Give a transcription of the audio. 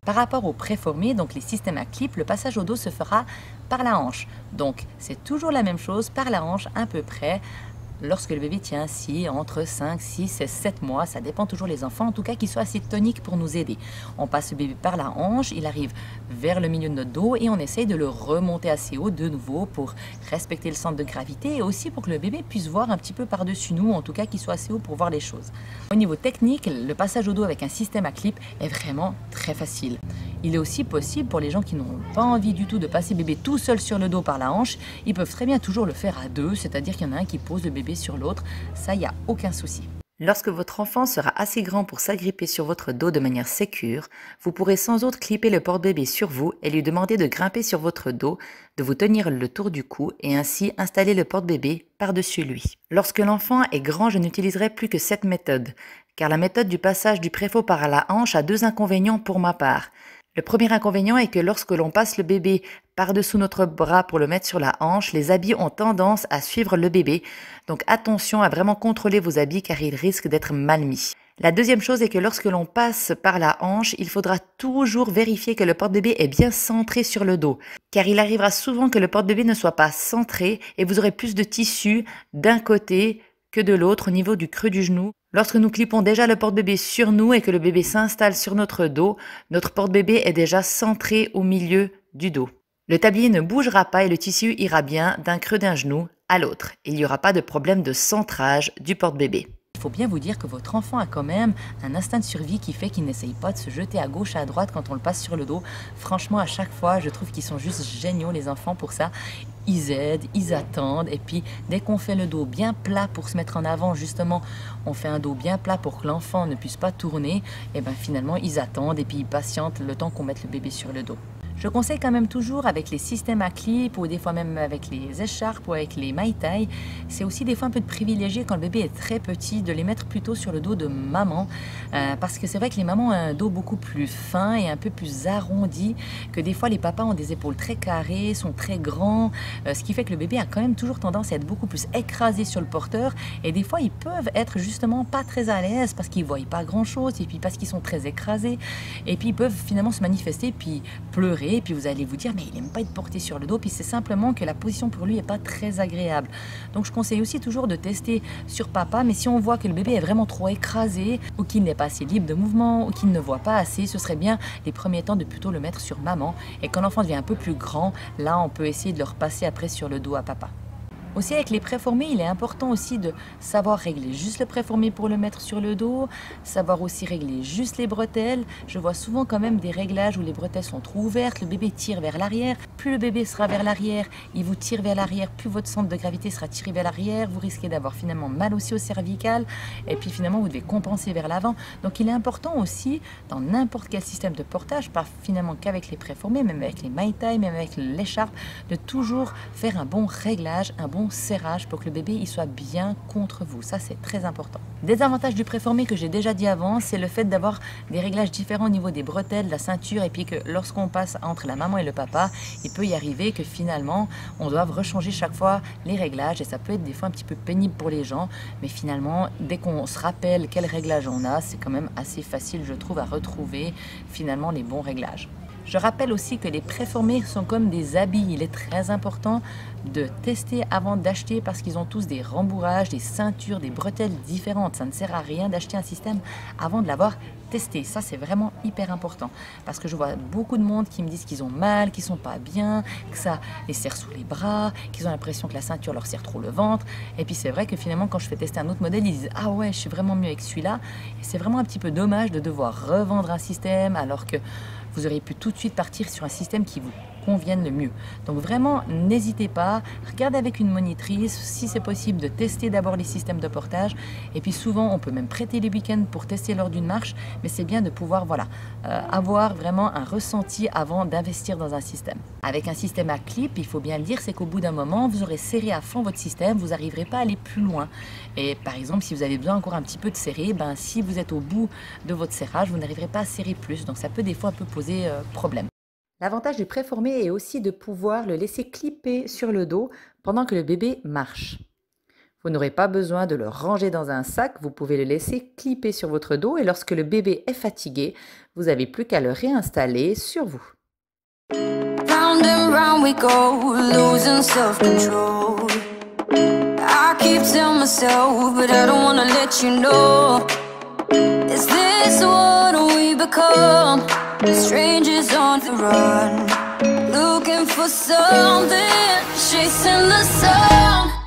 Par rapport aux préformés, donc les systèmes à clip, le passage au dos se fera par la hanche. Donc c'est toujours la même chose, par la hanche à peu près. Lorsque le bébé tient assis entre 5, 6 et 7 mois, ça dépend toujours les enfants, en tout cas qu'ils soient assez toniques pour nous aider. On passe le bébé par la hanche, il arrive vers le milieu de notre dos et on essaye de le remonter assez haut de nouveau pour respecter le centre de gravité et aussi pour que le bébé puisse voir un petit peu par-dessus nous, en tout cas qu'il soit assez haut pour voir les choses. Au niveau technique, le passage au dos avec un système à clip est vraiment très facile. Il est aussi possible pour les gens qui n'ont pas envie du tout de passer bébé tout seul sur le dos par la hanche, ils peuvent très bien toujours le faire à deux, c'est-à-dire qu'il y en a un qui pose le bébé sur l'autre, ça, il n'y a aucun souci. Lorsque votre enfant sera assez grand pour s'agripper sur votre dos de manière sécure, vous pourrez sans autre clipper le porte-bébé sur vous et lui demander de grimper sur votre dos, de vous tenir le tour du cou et ainsi installer le porte-bébé par-dessus lui. Lorsque l'enfant est grand, je n'utiliserai plus que cette méthode, car la méthode du passage du préfot par la hanche a deux inconvénients pour ma part. Le premier inconvénient est que lorsque l'on passe le bébé par-dessous notre bras pour le mettre sur la hanche, les habits ont tendance à suivre le bébé. Donc attention à vraiment contrôler vos habits car ils risquent d'être mal mis. La deuxième chose est que lorsque l'on passe par la hanche, il faudra toujours vérifier que le porte-bébé est bien centré sur le dos. Car il arrivera souvent que le porte-bébé ne soit pas centré et vous aurez plus de tissu d'un côté que de l'autre au niveau du creux du genou. Lorsque nous clipons déjà le porte-bébé sur nous et que le bébé s'installe sur notre dos, notre porte-bébé est déjà centré au milieu du dos. Le tablier ne bougera pas et le tissu ira bien d'un creux d'un genou à l'autre. Il n'y aura pas de problème de centrage du porte-bébé. Il faut bien vous dire que votre enfant a quand même un instinct de survie qui fait qu'il n'essaye pas de se jeter à gauche et à droite quand on le passe sur le dos. Franchement, à chaque fois, je trouve qu'ils sont juste géniaux les enfants pour ça. Ils aident, ils attendent et puis dès qu'on fait le dos bien plat pour se mettre en avant, justement, on fait un dos bien plat pour que l'enfant ne puisse pas tourner, et bien finalement ils attendent et puis ils patientent le temps qu'on mette le bébé sur le dos. Je conseille quand même toujours avec les systèmes à clip ou des fois même avec les écharpes ou avec les maïtaï, c'est aussi des fois un peu de privilégier quand le bébé est très petit de les mettre plutôt sur le dos de maman parce que c'est vrai que les mamans ont un dos beaucoup plus fin et un peu plus arrondi que des fois les papas ont des épaules très carrées, sont très grands, ce qui fait que le bébé a quand même toujours tendance à être beaucoup plus écrasé sur le porteur et des fois ils peuvent être justement pas très à l'aise parce qu'ils ne voient pas grand chose et puis parce qu'ils sont très écrasés et puis ils peuvent finalement se manifester puis pleurer. Et puis vous allez vous dire mais il n'aime pas être porté sur le dos, puis c'est simplement que la position pour lui n'est pas très agréable. Donc je conseille aussi toujours de tester sur papa, mais si on voit que le bébé est vraiment trop écrasé ou qu'il n'est pas assez libre de mouvement ou qu'il ne voit pas assez, ce serait bien les premiers temps de plutôt le mettre sur maman et quand l'enfant devient un peu plus grand, là on peut essayer de le repasser après sur le dos à papa. Aussi avec les préformés, il est important aussi de savoir régler juste le préformé pour le mettre sur le dos, savoir aussi régler juste les bretelles. Je vois souvent quand même des réglages où les bretelles sont trop ouvertes, le bébé tire vers l'arrière. Plus le bébé sera vers l'arrière, il vous tire vers l'arrière, plus votre centre de gravité sera tiré vers l'arrière, vous risquez d'avoir finalement mal aussi au cervical et puis finalement vous devez compenser vers l'avant. Donc il est important aussi dans n'importe quel système de portage, pas finalement qu'avec les préformés, même avec les maïtaï, même avec l'écharpe, de toujours faire un bon réglage, un bon serrage pour que le bébé il soit bien contre vous. Ça, c'est très important. Des avantages du préformé que j'ai déjà dit avant, c'est le fait d'avoir des réglages différents au niveau des bretelles, de la ceinture, et puis que lorsqu'on passe entre la maman et le papa, il peut y arriver que finalement, on doit rechanger chaque fois les réglages, et ça peut être des fois un petit peu pénible pour les gens, mais finalement, dès qu'on se rappelle quel réglage on a, c'est quand même assez facile, je trouve, à retrouver finalement les bons réglages. Je rappelle aussi que les préformés sont comme des habits. Il est très important de tester avant d'acheter parce qu'ils ont tous des rembourrages, des ceintures, des bretelles différentes. Ça ne sert à rien d'acheter un système avant de l'avoir testé. Ça, c'est vraiment hyper important parce que je vois beaucoup de monde qui me disent qu'ils ont mal, qu'ils sont pas bien, que ça les serre sous les bras, qu'ils ont l'impression que la ceinture leur serre trop le ventre. Et puis c'est vrai que finalement, quand je fais tester un autre modèle, ils disent « Ah ouais, je suis vraiment mieux avec celui-là ». Et c'est vraiment un petit peu dommage de devoir revendre un système alors que vous auriez pu tout de suite partir sur un système qui vous convienne le mieux. Donc vraiment, n'hésitez pas, regardez avec une monitrice, si c'est possible de tester d'abord les systèmes de portage, et puis souvent on peut même prêter les week-ends pour tester lors d'une marche, mais c'est bien de pouvoir avoir vraiment un ressenti avant d'investir dans un système. Avec un système à clip, il faut bien le dire, c'est qu'au bout d'un moment, vous aurez serré à fond votre système, vous n'arriverez pas à aller plus loin. Et par exemple, si vous avez besoin encore un petit peu de serrer, si vous êtes au bout de votre serrage, vous n'arriverez pas à serrer plus, donc ça peut des fois un peu poser problème. L'avantage du préformé est aussi de pouvoir le laisser clipper sur le dos pendant que le bébé marche. Vous n'aurez pas besoin de le ranger dans un sac, vous pouvez le laisser clipper sur votre dos et lorsque le bébé est fatigué, vous n'avez plus qu'à le réinstaller sur vous. Round and round we go, losing self-control. I keep telling myself, but I don't wanna let you know. Is this what we become? Strangers on the run, looking for something, chasing the sun.